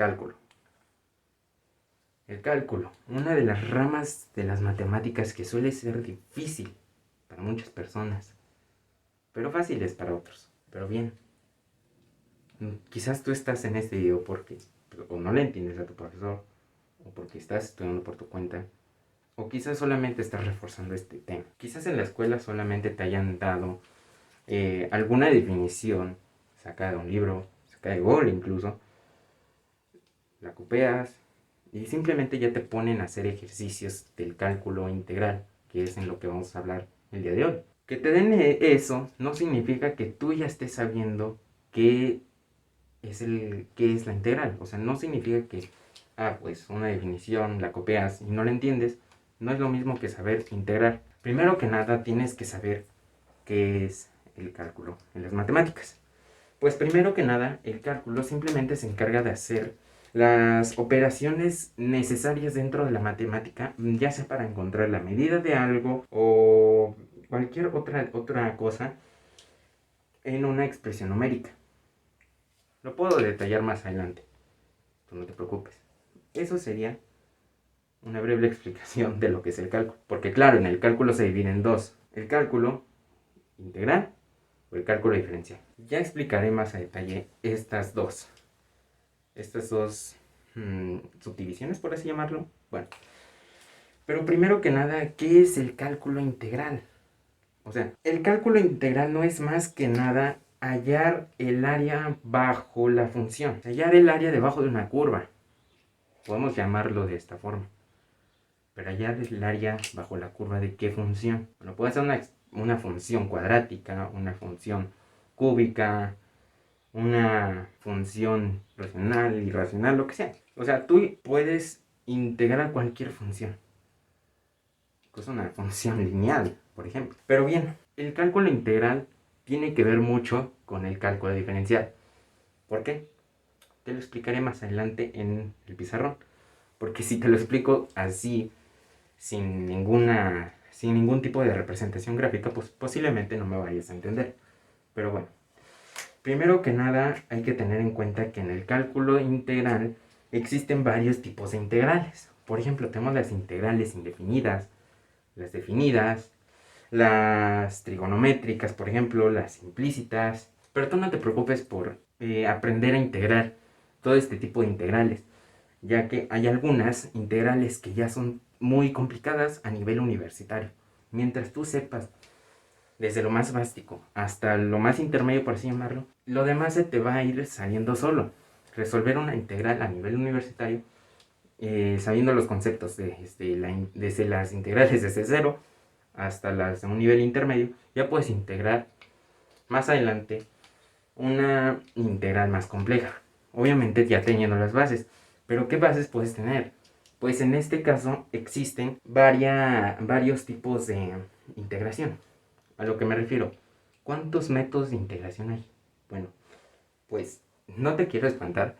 cálculo. El cálculo, una de las ramas de las matemáticas que suele ser difícil para muchas personas, pero fáciles para otros. Pero bien, quizás tú estás en este video porque o no le entiendes a tu profesor, o porque estás estudiando por tu cuenta, o quizás solamente estás reforzando este tema. Quizás en la escuela solamente te hayan dado alguna definición sacada de un libro, sacada de Google incluso, la copias y simplemente ya te ponen a hacer ejercicios del cálculo integral, que es en lo que vamos a hablar el día de hoy. Que te den eso no significa que tú ya estés sabiendo qué qué es la integral. O sea, no significa que, pues una definición la copias y no la entiendes. No es lo mismo que saber integrar. Primero que nada tienes que saber qué es el cálculo en las matemáticas. Pues primero que nada, el cálculo simplemente se encarga de hacer las operaciones necesarias dentro de la matemática, ya sea para encontrar la medida de algo o cualquier otra cosa en una expresión numérica. Lo puedo detallar más adelante, tú no te preocupes. Eso sería una breve explicación de lo que es el cálculo. Porque claro, en el cálculo se divide en dos: el cálculo integral o el cálculo diferencial. Ya explicaré más a detalle estas dos subdivisiones, por así llamarlo. Bueno, pero primero que nada, ¿qué es el cálculo integral? O sea, el cálculo integral no es más que nada hallar el área bajo la función. Hallar el área debajo de una curva. Podemos llamarlo de esta forma. Pero hallar el área bajo la curva de qué función. Bueno, puede ser una función cuadrática, una función cúbica, una función racional, irracional, lo que sea. O sea, tú puedes integrar cualquier función. Incluso una función lineal, por ejemplo. Pero bien, el cálculo integral tiene que ver mucho con el cálculo diferencial. ¿Por qué? Te lo explicaré más adelante en el pizarrón. Porque si te lo explico así, sin ningún tipo de representación gráfica, pues posiblemente no me vayas a entender. Pero bueno, primero que nada hay que tener en cuenta que en el cálculo integral existen varios tipos de integrales. Por ejemplo, tenemos las integrales indefinidas, las definidas, las trigonométricas, por ejemplo, las implícitas. Pero tú no te preocupes por aprender a integrar todo este tipo de integrales, ya que hay algunas integrales que ya son muy complicadas a nivel universitario. Mientras tú sepas desde lo más básico hasta lo más intermedio, por así llamarlo, lo demás se te va a ir saliendo solo. Resolver una integral a nivel universitario, sabiendo los conceptos desde las integrales desde cero hasta las de un nivel intermedio, ya puedes integrar más adelante una integral más compleja. Obviamente ya teniendo las bases. Pero ¿qué bases puedes tener? Pues en este caso existen varios tipos de integración. A lo que me refiero, ¿cuántos métodos de integración hay? Bueno, pues no te quiero espantar,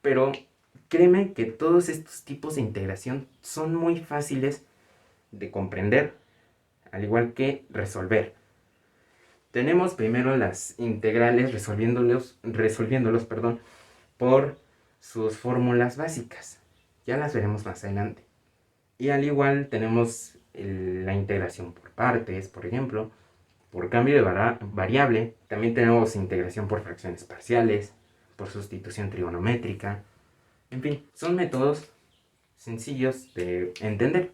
pero créeme que todos estos tipos de integración son muy fáciles de comprender, al igual que resolver. Tenemos primero las integrales resolviéndolos, por sus fórmulas básicas. Ya las veremos más adelante. Y al igual tenemos la integración por partes, por ejemplo, por cambio de variable. También tenemos integración por fracciones parciales, por sustitución trigonométrica. En fin, son métodos sencillos de entender.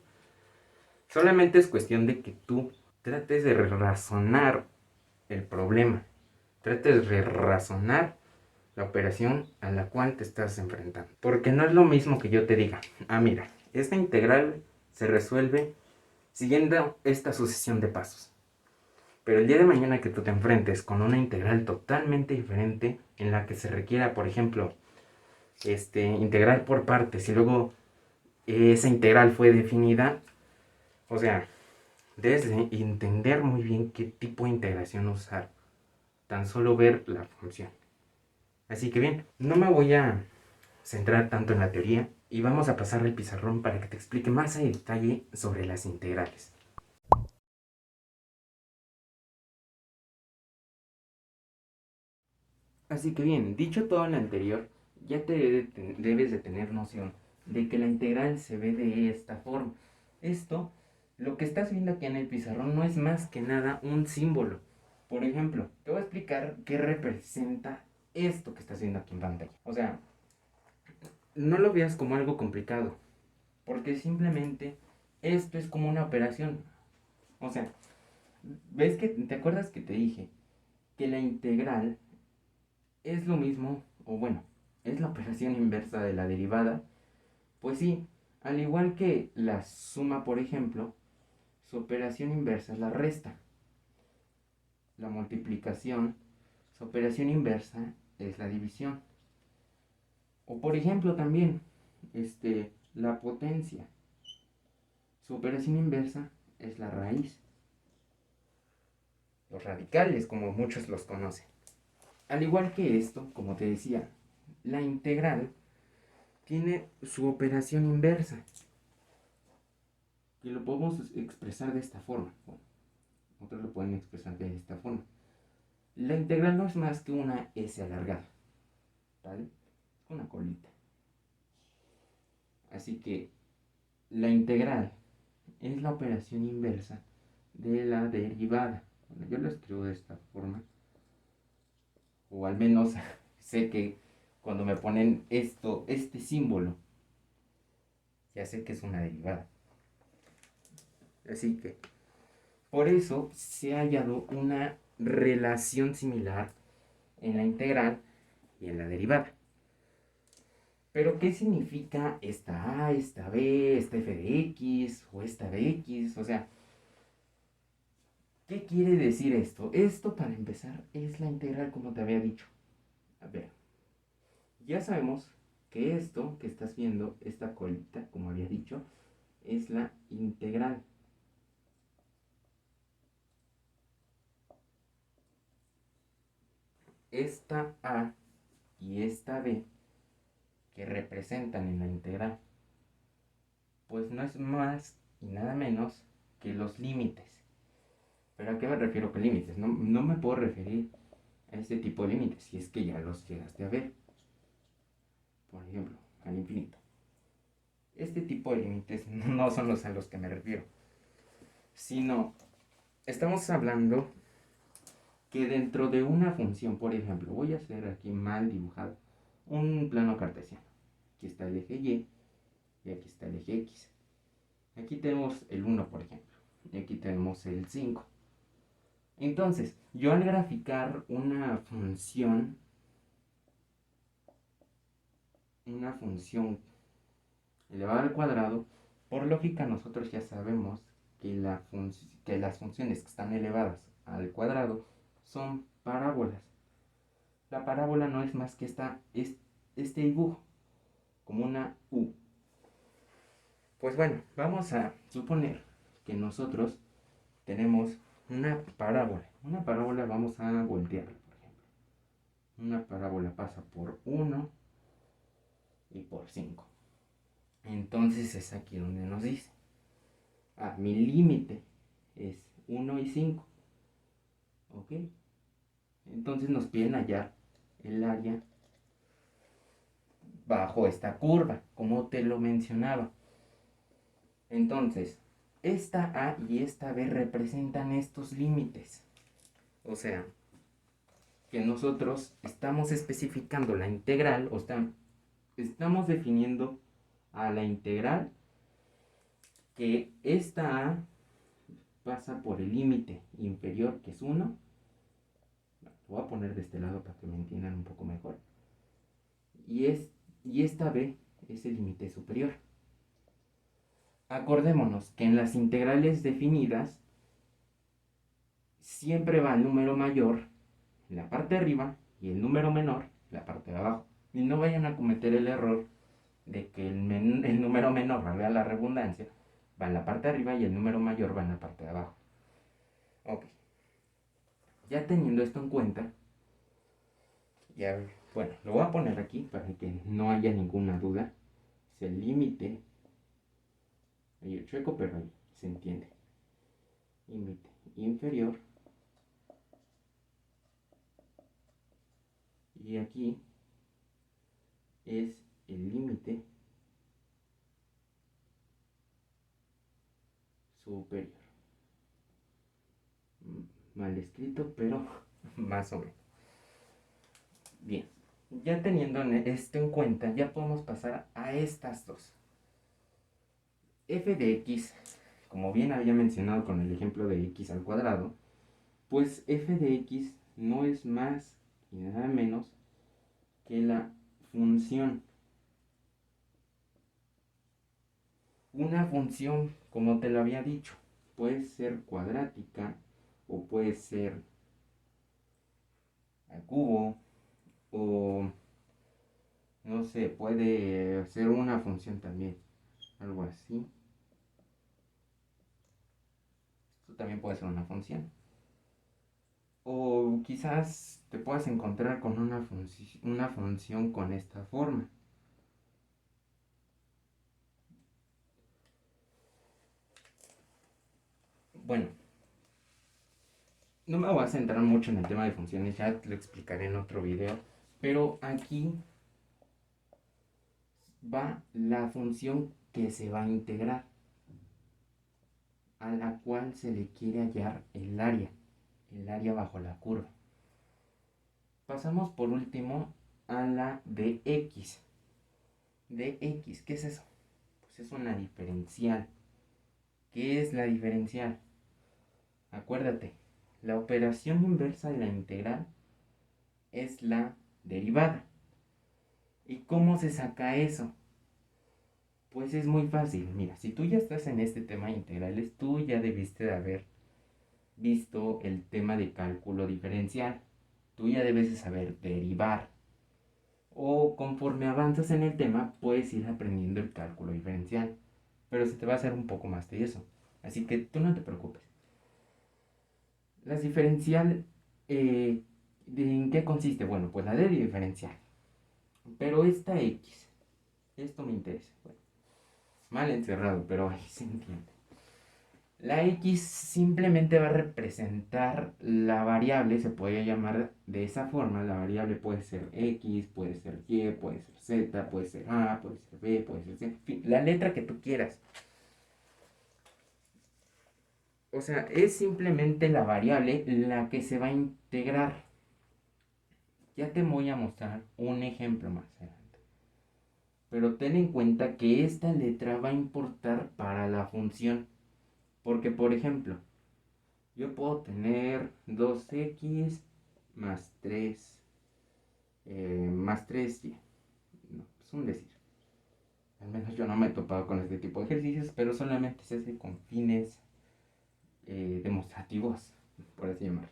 Solamente es cuestión de que tú trates de razonar el problema. Trates de razonar la operación a la cual te estás enfrentando. Porque no es lo mismo que yo te diga, mira, esta integral se resuelve siguiendo esta sucesión de pasos. Pero el día de mañana que tú te enfrentes con una integral totalmente diferente, en la que se requiera, por ejemplo, integral por partes y luego esa integral fue definida, o sea, debes de entender muy bien qué tipo de integración usar. Tan solo ver la función. Así que bien, no me voy a centrar tanto en la teoría y vamos a pasar al pizarrón para que te explique más a detalle sobre las integrales. Así que bien, dicho todo lo anterior, ya debes de tener noción de que la integral se ve de esta forma. Esto, lo que estás viendo aquí en el pizarrón no es más que nada un símbolo. Por ejemplo, te voy a explicar qué representa esto que estás viendo aquí en pantalla. O sea, no lo veas como algo complicado, porque simplemente esto es como una operación. O sea, ¿ves que te acuerdas que te dije que la integral es lo mismo, o bueno, es la operación inversa de la derivada? Pues sí, al igual que la suma, por ejemplo, su operación inversa es la resta. La multiplicación, su operación inversa es la división. O por ejemplo también, la potencia, su operación inversa es la raíz. Los radicales, como muchos los conocen. Al igual que esto, como te decía, la integral tiene su operación inversa, que lo podemos expresar de esta forma. Bueno, otros lo pueden expresar de esta forma. La integral no es más que una S alargada, ¿vale? Una colita. Así que la integral es la operación inversa de la derivada. Bueno, yo lo escribo de esta forma, o al menos sé que cuando me ponen este símbolo, ya sé que es una derivada. Así que por eso se ha hallado una relación similar en la integral y en la derivada. Pero ¿qué significa esta A, esta B, esta f de x o esta de x? O sea, ¿qué quiere decir esto? Esto, para empezar, es la integral como te había dicho. A ver, ya sabemos que esto que estás viendo, esta colita, como había dicho, es la integral. Esta A y esta B que representan en la integral, pues no es más y nada menos que los límites. ¿Pero a qué me refiero con límites? No me puedo referir a este tipo de límites si es que ya los llegaste a ver. Por ejemplo, al infinito. Este tipo de límites no son los a los que me refiero, sino estamos hablando que dentro de una función, por ejemplo, voy a hacer aquí mal dibujado un plano cartesiano. Aquí está el eje Y y aquí está el eje X. Aquí tenemos el 1, por ejemplo, y aquí tenemos el 5. Entonces, yo al graficar una función elevada al cuadrado, por lógica nosotros ya sabemos que, que las funciones que están elevadas al cuadrado son parábolas. La parábola no es más que este dibujo, como una U. Pues bueno, vamos a suponer que nosotros tenemos una parábola. Una parábola vamos a voltearla, por ejemplo. Una parábola pasa por 1 y por 5. Entonces es aquí donde nos dice, mi límite es 1 y 5. ¿Ok? Entonces nos piden hallar el área bajo esta curva, como te lo mencionaba. Entonces, esta A y esta B representan estos límites. O sea, que nosotros estamos especificando la integral, o sea, estamos definiendo a la integral que esta A pasa por el límite inferior, que es 1. Lo voy a poner de este lado para que me entiendan un poco mejor. Y esta B es el límite superior. Acordémonos que en las integrales definidas siempre va el número mayor en la parte de arriba y el número menor en la parte de abajo. Y no vayan a cometer el error de que el número menor, valga la redundancia, va en la parte de arriba y el número mayor va en la parte de abajo. Ok. Ya teniendo esto en cuenta, ya, bueno, lo voy a poner aquí para que no haya ninguna duda. Es el límite, ahí chueco, pero ahí se entiende. Límite inferior. Y aquí es el límite superior. Mal escrito, pero más o menos. Bien, ya teniendo esto en cuenta, ya podemos pasar a estas dos. F de x, como bien había mencionado con el ejemplo de x al cuadrado, pues f de x no es más y nada menos que la función. Una función, como te lo había dicho, puede ser cuadrática o puede ser al cubo o no sé, puede ser una función también, algo así. Esto también puede ser una función. O quizás te puedas encontrar con una función con esta forma. Bueno, no me voy a centrar mucho en el tema de funciones, ya te lo explicaré en otro video. Pero aquí va la función que se va a integrar, a la cual se le quiere hallar el área bajo la curva. Pasamos por último a la de x. De x, ¿qué es eso? Pues es una diferencial. ¿Qué es la diferencial? Acuérdate, la operación inversa de la integral es la derivada. ¿Y cómo se saca eso? Pues es muy fácil. Mira, si tú ya estás en este tema de integrales, tú ya debiste de haber visto el tema de cálculo diferencial. Tú ya debes de saber derivar. O conforme avanzas en el tema, puedes ir aprendiendo el cálculo diferencial. Pero se te va a hacer un poco más tedioso. Así que tú no te preocupes. La diferencial, ¿en qué consiste? Bueno, pues la de diferencial. Pero esta X, esto me interesa. Bueno, mal encerrado, pero ahí se entiende. La X simplemente va a representar la variable, se puede llamar de esa forma. La variable puede ser X, puede ser Y, puede ser Z, puede ser A, puede ser B, puede ser C, en fin, la letra que tú quieras. O sea, es simplemente la variable la que se va a integrar. Ya te voy a mostrar un ejemplo más adelante. Pero ten en cuenta que esta letra va a importar para la función. Porque, por ejemplo, yo puedo tener 2x más 3 más 3y. No, es un decir. Al menos yo no me he topado con este tipo de ejercicios, pero solamente se hace con fines demostrativos, por así llamar.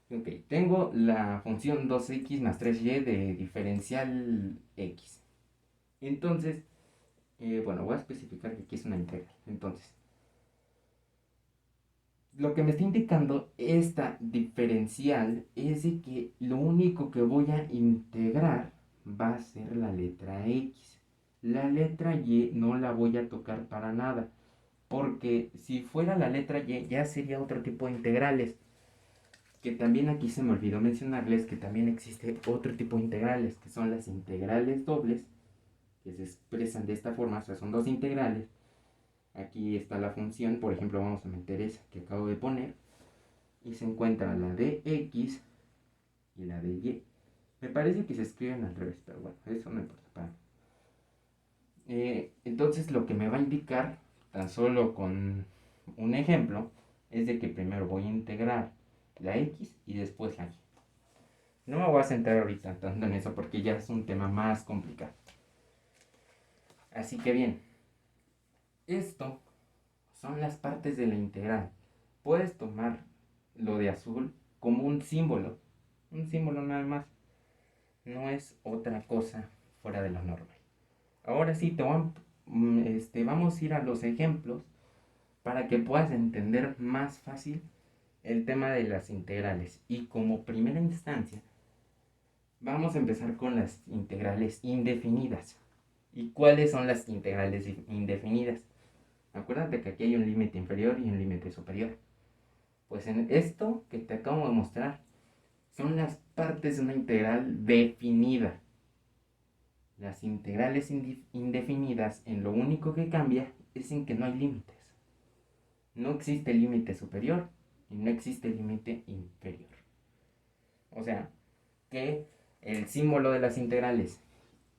Ok, tengo la función 2x más 3y de diferencial x. Entonces, bueno, voy a especificar que aquí es una integral. Entonces, lo que me está indicando esta diferencial es de que lo único que voy a integrar va a ser la letra x. La letra y no la voy a tocar para nada, porque si fuera la letra y ya sería otro tipo de integrales. Que también aquí se me olvidó mencionarles que también existe otro tipo de integrales, que son las integrales dobles, que se expresan de esta forma, o sea, son dos integrales. Aquí está la función, por ejemplo, vamos a meter esa que acabo de poner, y se encuentra la de x y la de y. Me parece que se escriben al revés, pero bueno, eso no importa para mí. Entonces lo que me va a indicar, tan solo con un ejemplo, es de que primero voy a integrar la x y después la y. No me voy a centrar ahorita tanto en eso porque ya es un tema más complicado. Así que bien, esto son las partes de la integral. Puedes tomar lo de azul como un símbolo nada más. No es otra cosa fuera de lo normal. Ahora sí, vamos a ir a los ejemplos para que puedas entender más fácil el tema de las integrales. Y como primera instancia, vamos a empezar con las integrales indefinidas. ¿Y cuáles son las integrales indefinidas? Acuérdate que aquí hay un límite inferior y un límite superior. Pues en esto que te acabo de mostrar son las partes de una integral definida. Las integrales indefinidas, en lo único que cambia es en que no hay límites. No existe límite superior y no existe límite inferior. O sea, que el símbolo de las integrales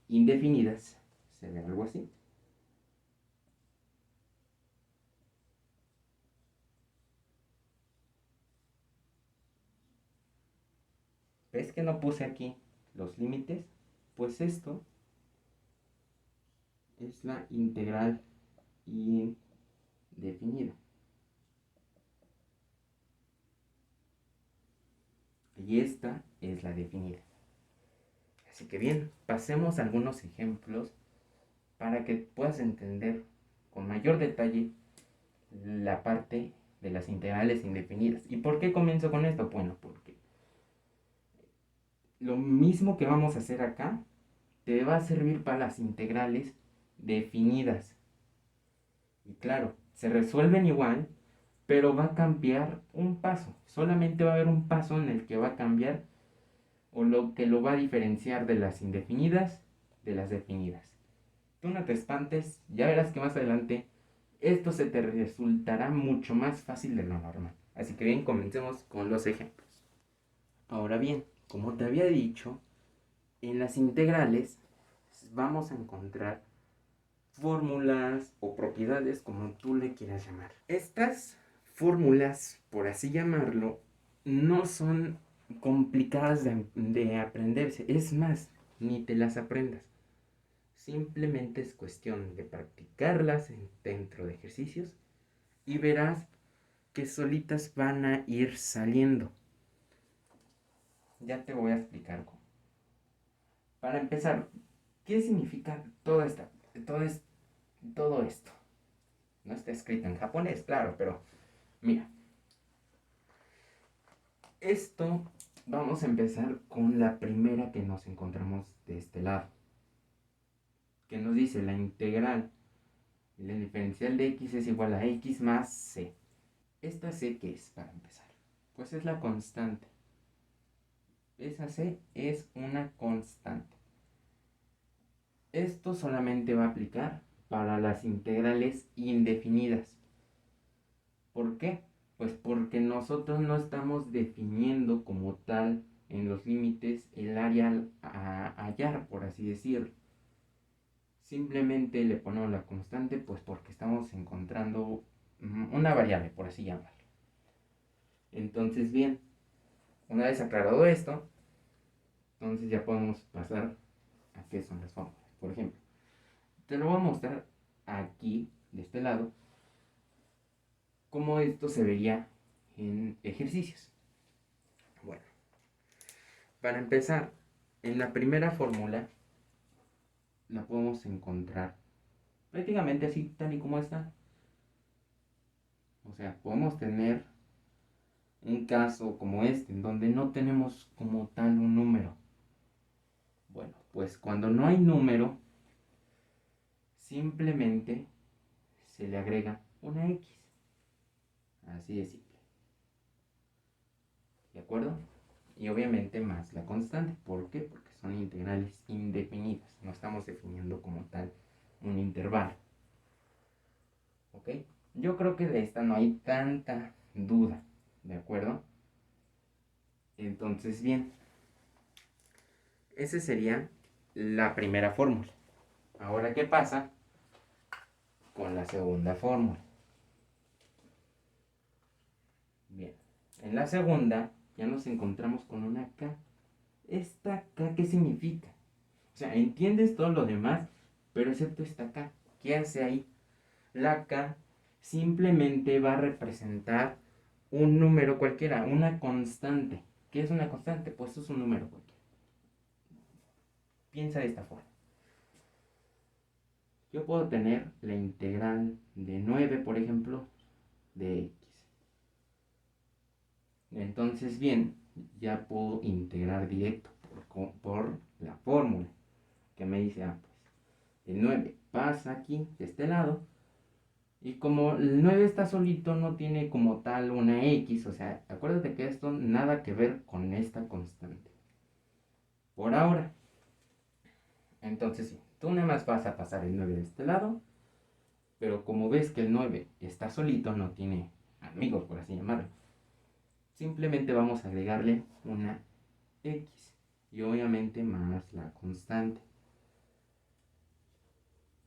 indefinidas se ve algo así. ¿Ves que no puse aquí los límites? Pues esto es la integral indefinida. Y esta es la definida. Así que bien, pasemos a algunos ejemplos para que puedas entender con mayor detalle la parte de las integrales indefinidas. ¿Y por qué comienzo con esto? Bueno, porque lo mismo que vamos a hacer acá te va a servir para las integrales definidas. Y claro, se resuelven igual, pero va a cambiar un paso. Solamente va a haber un paso en el que va a cambiar o lo que lo va a diferenciar de las indefinidas de las definidas. Tú no te espantes, ya verás que más adelante esto se te resultará mucho más fácil de lo normal. Así que bien, comencemos con los ejemplos. Ahora bien, como te había dicho, en las integrales vamos a encontrar fórmulas o propiedades como tú le quieras llamar. Estas fórmulas, por así llamarlo, no son complicadas de aprenderse. Es más, ni te las aprendas. Simplemente es cuestión de practicarlas dentro de ejercicios y verás que solitas van a ir saliendo. Ya te voy a explicar cómo. Para empezar, ¿qué significa todo esto? No está escrito en japonés, claro, pero mira, esto vamos a empezar con la primera que nos encontramos de este lado, que nos dice la integral y la diferencial de x es igual a x más c. ¿Esta c qué es para empezar? Pues es la constante. Esa c es una constante. Esto solamente va a aplicar para las integrales indefinidas. ¿Por qué? Pues porque nosotros no estamos definiendo como tal en los límites el área a hallar, por así decirlo. Simplemente le ponemos la constante pues porque estamos encontrando una variable, por así llamarlo. Entonces, bien, una vez aclarado esto, entonces ya podemos pasar a qué son las fórmulas. Por ejemplo, te lo voy a mostrar aquí, de este lado, cómo esto se vería en ejercicios. Bueno, para empezar, en la primera fórmula la podemos encontrar prácticamente así, tal y como está. O sea, podemos tener un caso como este, en donde no tenemos como tal un número. Bueno, pues cuando no hay número, simplemente se le agrega una X. Así de simple. ¿De acuerdo? Y obviamente más la constante. ¿Por qué? Porque son integrales indefinidas. No estamos definiendo como tal un intervalo. ¿Ok? Yo creo que de esta no hay tanta duda. ¿De acuerdo? Entonces, bien. Esa sería la primera fórmula. Ahora, ¿qué pasa con la segunda fórmula? Bien. En la segunda ya nos encontramos con una K. ¿Esta K qué significa? O sea, entiendes todo lo demás, pero excepto esta K. ¿Qué hace ahí? La K simplemente va a representar un número cualquiera, una constante. ¿Qué es una constante? Pues es un número cualquiera. Piensa de esta forma. Yo puedo tener la integral de 9, por ejemplo, de x. Entonces, bien, ya puedo integrar directo por la fórmula que me dice, pues el 9 pasa aquí, de este lado, y como el 9 está solito, no tiene como tal una x, o sea, acuérdate que esto nada que ver con esta constante. Por ahora. Entonces, sí, tú nada más vas a pasar el 9 de este lado, pero como ves que el 9 está solito, no tiene amigos, por así llamarlo, simplemente vamos a agregarle una X y obviamente más la constante.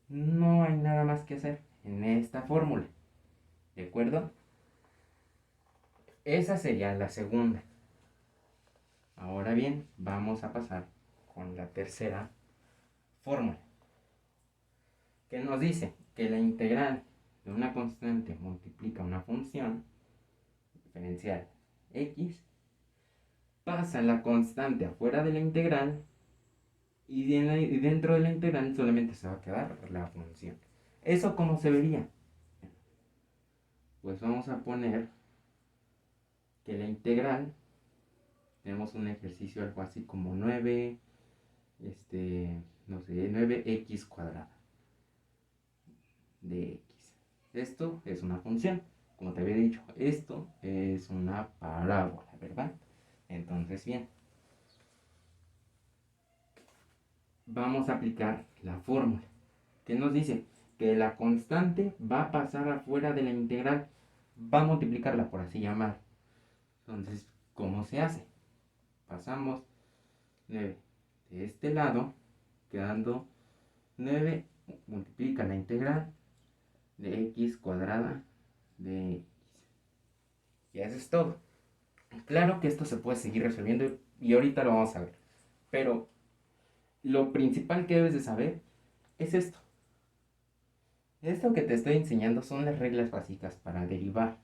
No hay nada más que hacer en esta fórmula, ¿de acuerdo? Esa sería la segunda. Ahora bien, vamos a pasar con la tercera fórmula, que nos dice que la integral de una constante multiplica una función diferencial x, pasa la constante afuera de la integral y dentro de la integral solamente se va a quedar la función. ¿Eso cómo se vería? Pues vamos a poner que la integral, tenemos un ejercicio algo así como 9, no sé, 9x cuadrada de x. Esto es una función, como te había dicho, esto es una parábola, ¿verdad? Entonces, bien, vamos a aplicar la fórmula, que nos dice que la constante va a pasar afuera de la integral, va a multiplicarla, por así llamar. Entonces, ¿cómo se hace? Pasamos 9 de este lado, quedando 9 multiplica la integral de x cuadrada de x. Y eso es todo. Claro que esto se puede seguir resolviendo y ahorita lo vamos a ver. Pero lo principal que debes de saber es esto. Esto que te estoy enseñando son las reglas básicas para derivar.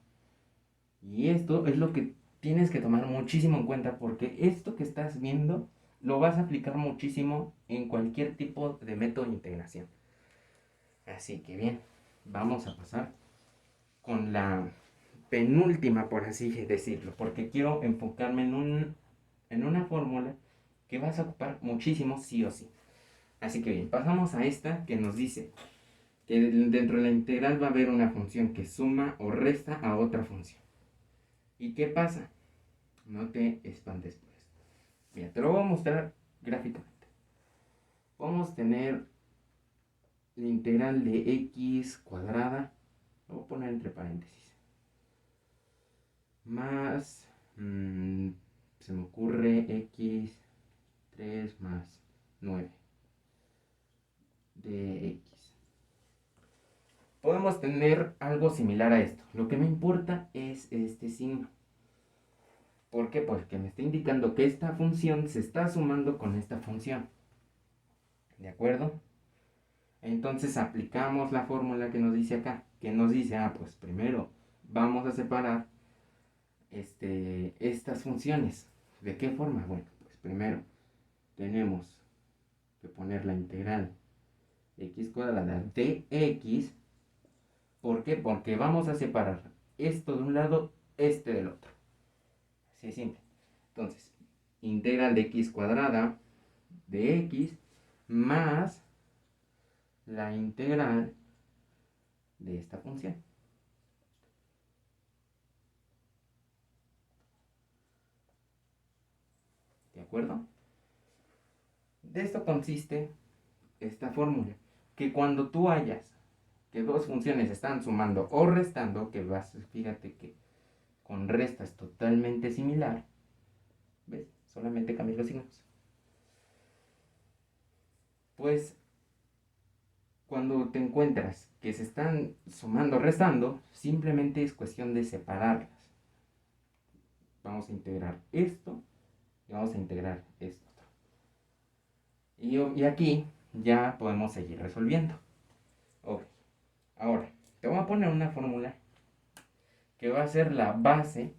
Y esto es lo que tienes que tomar muchísimo en cuenta porque esto que estás viendo lo vas a aplicar muchísimo en cualquier tipo de método de integración. Así que bien, vamos a pasar con la penúltima, por así decirlo, porque quiero enfocarme en una fórmula que vas a ocupar muchísimo sí o sí. Así que bien, pasamos a esta que nos dice que dentro de la integral va a haber una función que suma o resta a otra función. ¿Y qué pasa? No te espantes por esto. Mira, te lo voy a mostrar gráficamente. Vamos a tener la integral de x cuadrada, lo voy a poner entre paréntesis, más, se me ocurre x 3 más 9 de x. Podemos tener algo similar a esto. Lo que me importa es este signo. ¿Por qué? Porque me está indicando que esta función se está sumando con esta función. ¿De acuerdo? Entonces aplicamos la fórmula que nos dice acá. Que nos dice, pues primero vamos a separar estas funciones. ¿De qué forma? Bueno, pues primero tenemos que poner la integral de x cuadrada de x. ¿Por qué? Porque vamos a separar esto de un lado, este del otro. Así de simple. Entonces, integral de x cuadrada de x más la integral de esta función. ¿De acuerdo? De esto consiste esta fórmula. Que cuando tú hayas que dos funciones están sumando o restando, que fíjate que con resta es totalmente similar, ¿ves? Solamente cambias los signos. Pues cuando te encuentras que se están sumando o restando, simplemente es cuestión de separarlas. Vamos a integrar esto y vamos a integrar esto. Y aquí ya podemos seguir resolviendo. Ok, ahora te voy a poner una fórmula que va a ser la base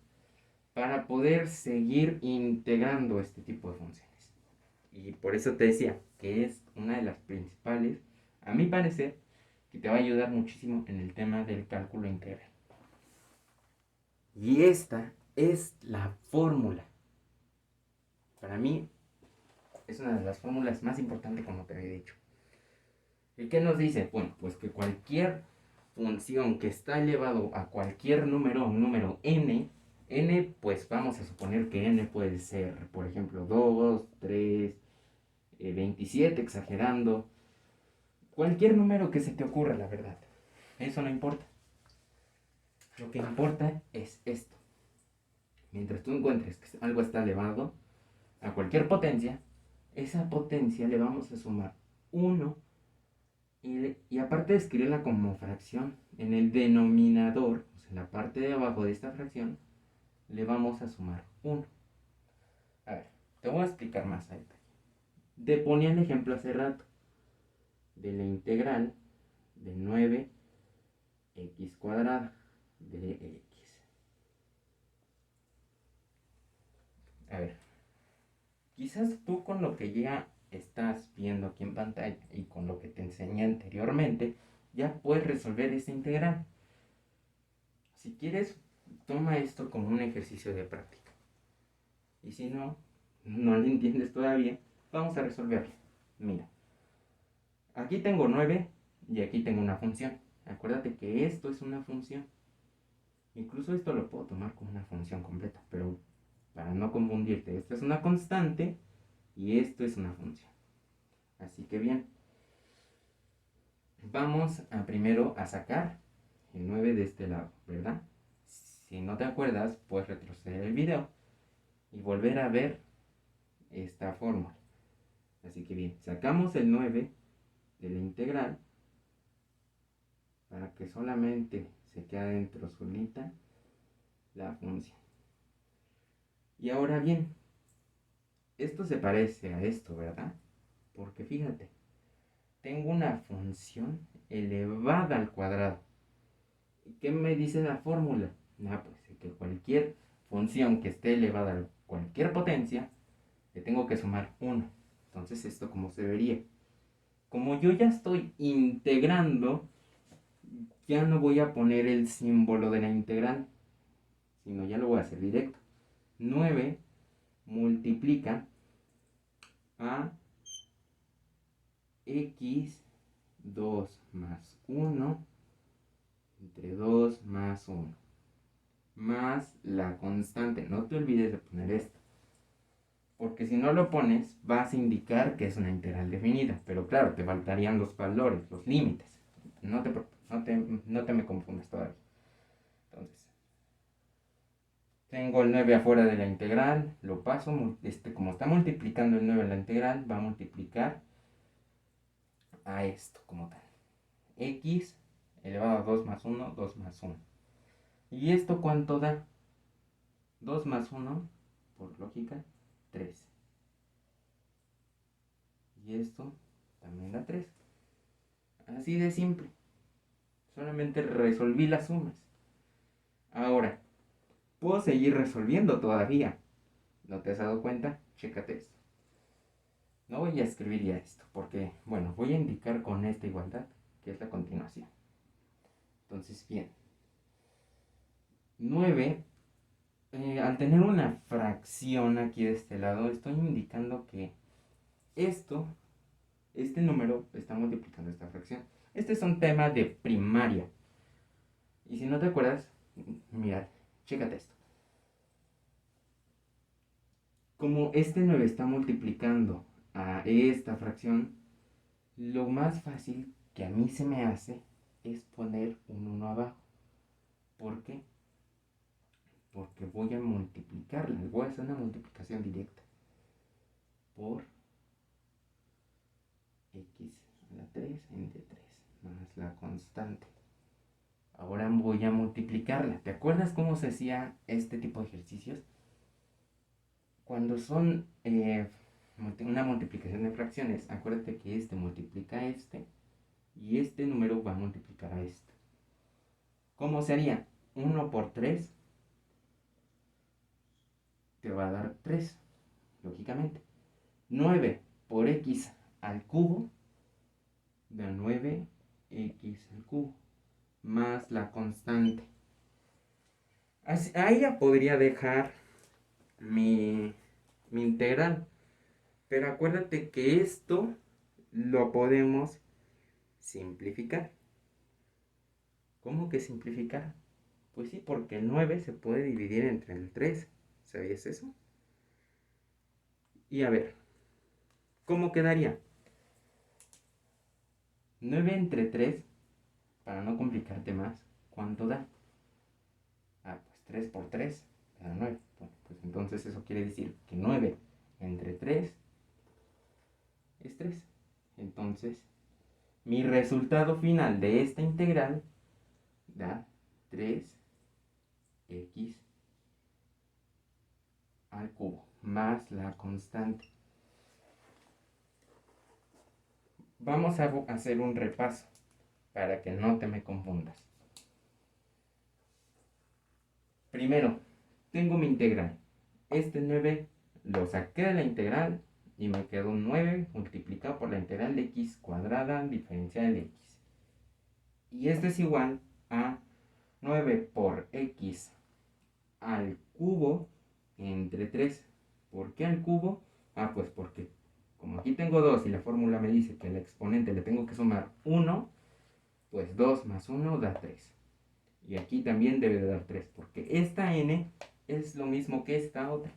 para poder seguir integrando este tipo de funciones. Y por eso te decía que es una de las principales, a mi parecer, que te va a ayudar muchísimo en el tema del cálculo integral. Y esta es la fórmula. Para mí es una de las fórmulas más importantes, como te había dicho. ¿Y qué nos dice? Bueno, pues que cualquier función que está elevado a cualquier número, un número n, pues vamos a suponer que n puede ser, por ejemplo, 2, 3, 27, exagerando. Cualquier número que se te ocurra, la verdad. Eso no importa. Lo que importa es esto. Mientras tú encuentres que algo está elevado a cualquier potencia, esa potencia le vamos a sumar 1 y aparte de escribirla como fracción, en el denominador, o sea, en la parte de abajo de esta fracción, le vamos a sumar 1. A ver, te voy a explicar más a detalle. Te ponía el ejemplo hace rato de la integral de 9x cuadrada de x. A ver, quizás tú con lo que ya estás viendo aquí en pantalla y con lo que te enseñé anteriormente, ya puedes resolver esta integral. Si quieres, toma esto como un ejercicio de práctica. Y si no lo entiendes todavía, vamos a resolverlo. Mira, aquí tengo 9 y aquí tengo una función. Acuérdate que esto es una función. Incluso esto lo puedo tomar como una función completa, pero para no confundirte, esta es una constante y esto es una función. Así que bien, vamos a primero a sacar el 9 de este lado, ¿verdad? Si no te acuerdas, puedes retroceder el video y volver a ver esta fórmula. Así que bien, sacamos el 9 de la integral para que solamente se quede dentro solita la función. Y ahora bien, esto se parece a esto, ¿verdad? Porque fíjate, tengo una función elevada al cuadrado. ¿Y qué me dice la fórmula? Pues que cualquier función que esté elevada a cualquier potencia, le tengo que sumar 1. Entonces, ¿esto cómo se vería? Como yo ya estoy integrando, ya no voy a poner el símbolo de la integral, sino ya lo voy a hacer directo. 9 multiplica a x2 más 1 entre 2 más 1 más la constante. No te olvides de poner esto, porque si no lo pones vas a indicar que es una integral definida, pero claro, te faltarían los valores, los límites. No te me confundas todavía. Entonces, tengo el 9 afuera de la integral, lo paso, como está multiplicando el 9 en la integral, va a multiplicar a esto como tal. X elevado a 2 más 1, 2 más 1. ¿Y esto cuánto da? 2 más 1, por lógica, 3. Y esto también da 3. Así de simple. Solamente resolví las sumas. Ahora, puedo seguir resolviendo todavía. ¿No te has dado cuenta? Chécate esto. No voy a escribir ya esto, porque, bueno, voy a indicar con esta igualdad, que es la continuación. Entonces, bien. 9, al tener una fracción aquí de este lado, estoy indicando que este número está multiplicando esta fracción. Este es un tema de primaria. Y si no te acuerdas, mira, chécate esto. Como este 9 está multiplicando a esta fracción, lo más fácil que a mí se me hace es poner un 1 abajo. ¿Por qué? Porque voy a multiplicarla, voy a hacer una multiplicación directa por x a la 3 entre 3 más la constante. Ahora voy a multiplicarla. ¿Te acuerdas cómo se hacía este tipo de ejercicios? Cuando son una multiplicación de fracciones, acuérdate que este multiplica a este y este número va a multiplicar a este. ¿Cómo sería? 1 por 3 te va a dar 3, lógicamente. 9 por x al cubo da 9x al cubo más la constante. Ahí ya podría dejar mi integral. Pero acuérdate que esto lo podemos simplificar. ¿Cómo que simplificar? Pues sí, porque el 9 se puede dividir entre el 3. ¿Sabías eso? Y a ver, ¿Cómo quedaría? 9 entre 3, para no complicarte más, ¿cuánto da? Ah, pues 3 por 3 da 9. Bueno, pues entonces eso quiere decir que 9 entre 3 es 3. Entonces, mi resultado final de esta integral da 3x al cubo más la constante. Vamos a hacer un repaso para que no te me confundas. Primero, tengo mi integral. Este 9 lo saqué de la integral y me quedó un 9 multiplicado por la integral de x cuadrada diferencial de x. Y esto es igual a 9 por x al cubo entre 3. ¿Por qué al cubo? Ah, pues porque como aquí tengo 2 y la fórmula me dice que al exponente le tengo que sumar 1, pues 2 más 1 da 3. Y aquí también debe de dar 3, porque esta n es lo mismo que esta otra.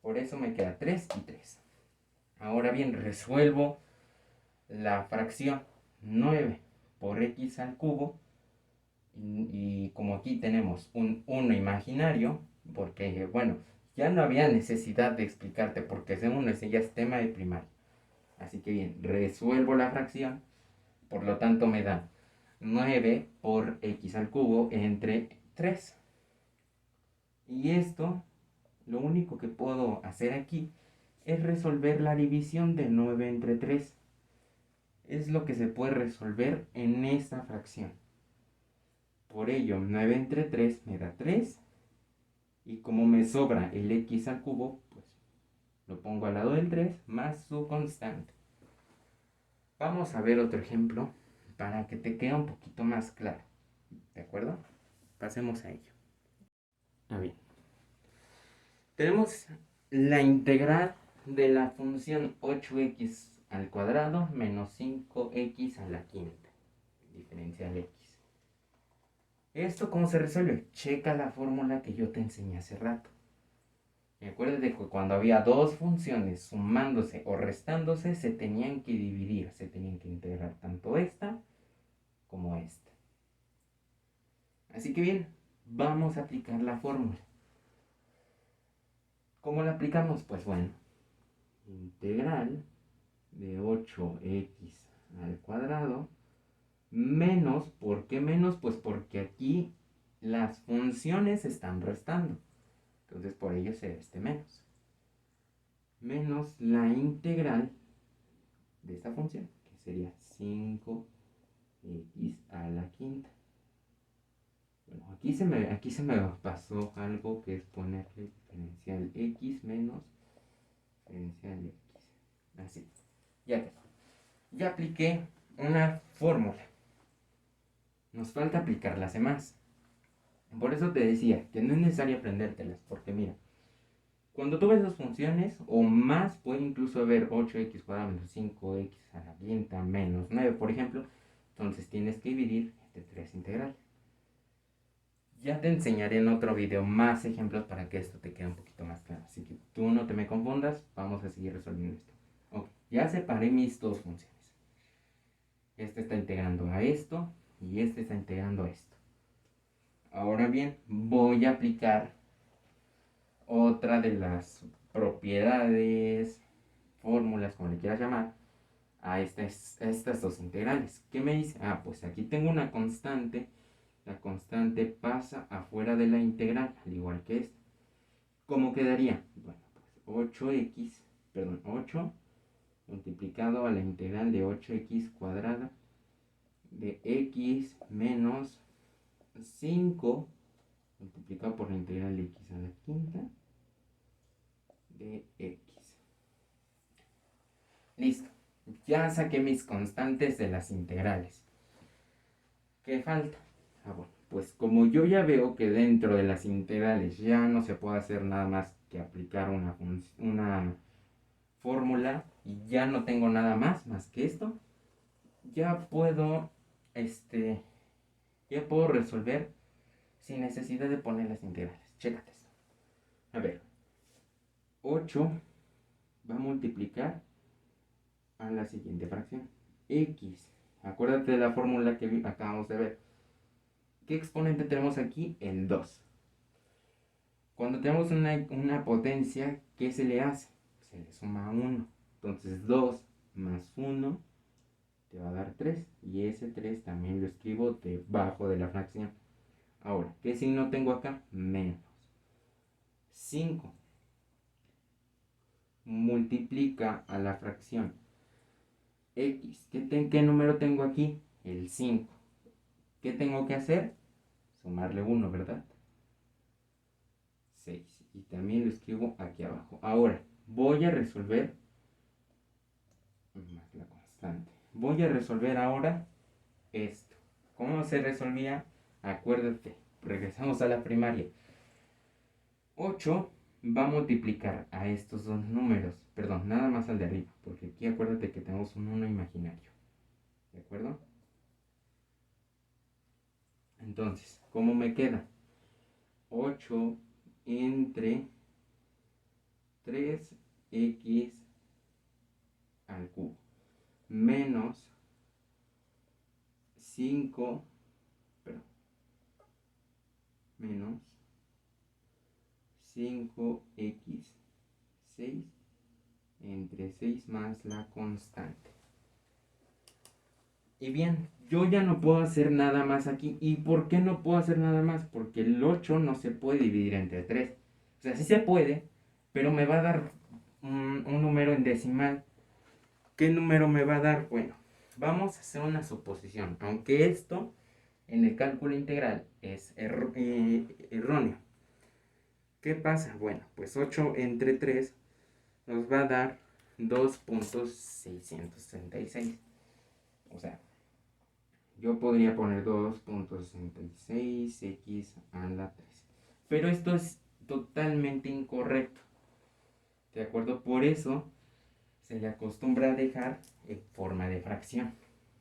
Por eso me queda 3 y 3. Ahora bien, resuelvo la fracción 9 por x al cubo. Y como aquí tenemos un 1 imaginario, porque bueno, ya no había necesidad de explicarte porque ese 1 ese ya es tema de primaria. Así que bien, resuelvo la fracción, por lo tanto me da 9 por x al cubo entre 3. Y esto, lo único que puedo hacer aquí es resolver la división de 9 entre 3. Es lo que se puede resolver en esta fracción. Por ello, 9 entre 3 me da 3. Y como me sobra el x al cubo, pues lo pongo al lado del 3 más su constante. Vamos a ver otro ejemplo para que te quede un poquito más claro. ¿De acuerdo? Pasemos a ello. A ver. Tenemos la integral de la función 8x al cuadrado menos 5x a la quinta. Diferencial x. ¿Esto cómo se resuelve? Checa la fórmula que yo te enseñé hace rato. Y acuérdate que cuando había dos funciones sumándose o restándose, se tenían que dividir, se tenían que integrar tanto esta como esta. Así que bien, vamos a aplicar la fórmula. ¿Cómo la aplicamos? Pues bueno, integral de 8x al cuadrado menos, ¿por qué menos? Pues porque aquí las funciones se están restando. Entonces por ello se da este menos. Menos la integral de esta función, que sería 5x a la quinta. Bueno, aquí se me pasó algo que es ponerle diferencial x menos diferencial x. Así, ya quedó. Ya apliqué una fórmula. Nos falta aplicar las demás. Por eso te decía que no es necesario aprendértelas, porque mira, cuando tú ves las funciones, o más, puede incluso haber 8x cuadrado menos 5x a la quinta menos 9, por ejemplo. Entonces tienes que dividir entre 3 integrales. Ya te enseñaré en otro video más ejemplos para que esto te quede un poquito más claro. Así que tú no te me confundas, vamos a seguir resolviendo esto. Ok, ya separé mis dos funciones. Este está integrando a esto y este está integrando a esto. Ahora bien, voy a aplicar otra de las propiedades, fórmulas, como le quieras llamar, a estas dos integrales. ¿Qué me dice? Ah, pues aquí tengo una constante. La constante pasa afuera de la integral, al igual que esta. ¿Cómo quedaría? Bueno, pues 8 multiplicado a la integral de 8x cuadrada de x menos 5 multiplicado por la integral de x a la quinta de x. Listo. Ya saqué mis constantes de las integrales. ¿Qué falta? Ah, bueno, pues como yo ya veo que dentro de las integrales ya no se puede hacer nada más que aplicar una fórmula y ya no tengo nada más que esto, ya puedo, ya puedo resolver sin necesidad de poner las integrales. Chécate esto. A ver, 8 va a multiplicar a la siguiente fracción. X, acuérdate de la fórmula que acabamos de ver. ¿Qué exponente tenemos aquí? El 2. Cuando tenemos una potencia, ¿qué se le hace? Se le suma 1. Entonces 2 más 1 te va a dar 3. Y ese 3 también lo escribo debajo de la fracción. Ahora, ¿qué signo tengo acá? Menos. 5 multiplica a la fracción X. ¿Qué número tengo aquí? El 5. ¿Qué tengo que hacer? Sumarle 1, ¿verdad? 6. Y también lo escribo aquí abajo. Ahora, voy a resolver más la constante. Voy a resolver ahora esto. ¿Cómo se resolvía? Acuérdate, regresamos a la primaria. 8 va a multiplicar a estos dos números. Perdón, nada más al de arriba. Porque aquí acuérdate que tenemos un 1 imaginario. ¿De acuerdo? Entonces, ¿cómo me queda? 8 entre 3x al cubo menos 5, perdón, menos 5x6 entre 6 más la constante. Y bien, yo ya no puedo hacer nada más aquí. ¿Y por qué no puedo hacer nada más? Porque el 8 no se puede dividir entre 3. O sea, sí se puede, pero me va a dar un número en decimal. ¿Qué número me va a dar? Bueno, vamos a hacer una suposición. Aunque esto en el cálculo integral es erróneo. ¿Qué pasa? Bueno, pues 8 entre 3 nos va a dar 2.636. O sea, yo podría poner 2.66x a la 3. Pero esto es totalmente incorrecto. ¿De acuerdo? Por eso se le acostumbra a dejar en forma de fracción.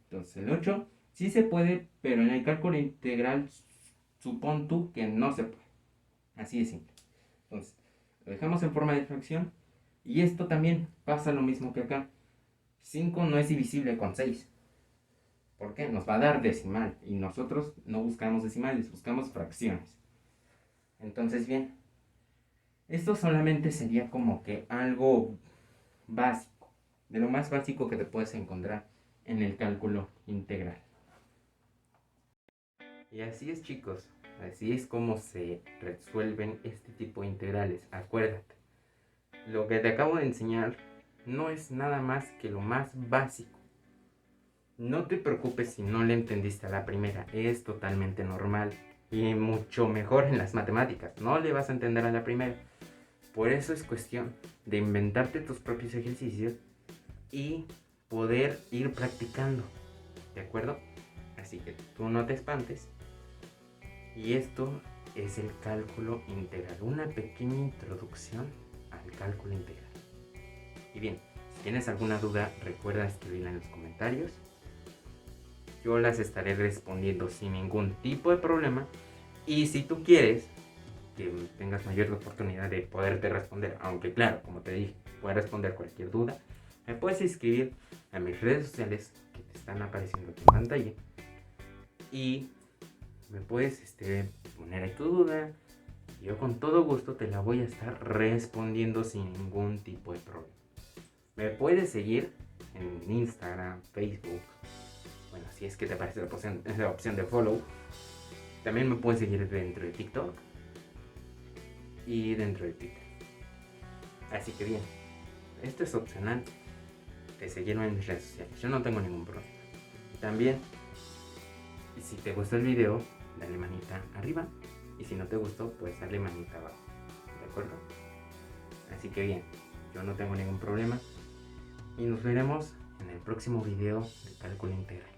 Entonces el 8 sí se puede, pero en el cálculo integral supón tú que no se puede. Así de simple. Entonces, lo dejamos en forma de fracción. Y esto también pasa lo mismo que acá. 5 no es divisible con 6. ¿Por qué? Nos va a dar decimal. Y nosotros no buscamos decimales, buscamos fracciones. Entonces, bien. Esto solamente sería como que algo básico. De lo más básico que te puedes encontrar en el cálculo integral. Y así es, chicos. Así es como se resuelven este tipo de integrales. Acuérdate. Lo que te acabo de enseñar no es nada más que lo más básico. No te preocupes si no le entendiste a la primera, es totalmente normal y mucho mejor en las matemáticas, no le vas a entender a la primera. Por eso es cuestión de inventarte tus propios ejercicios y poder ir practicando, ¿de acuerdo? Así que tú no te espantes. Y esto es el cálculo integral, una pequeña introducción al cálculo integral. Y bien, si tienes alguna duda, recuerda escribirla en los comentarios. Yo las estaré respondiendo sin ningún tipo de problema. Y si tú quieres que tengas mayor oportunidad de poderte responder, aunque claro, como te dije, puedes responder cualquier duda, me puedes escribir a mis redes sociales que te están apareciendo aquí en pantalla. Y me puedes poner ahí tu duda. Yo con todo gusto te la voy a estar respondiendo sin ningún tipo de problema. Me puedes seguir en Instagram, Facebook. Bueno, si es que te aparece la opción de follow. También me puedes seguir dentro de TikTok y dentro de Twitter. Así que bien, esto es opcional de seguirme en mis redes sociales. Yo no tengo ningún problema. También, si te gustó el video, dale manita arriba. Y si no te gustó, pues dale manita abajo. ¿De acuerdo? Así que bien, yo no tengo ningún problema. Y nos veremos en el próximo video de cálculo integral.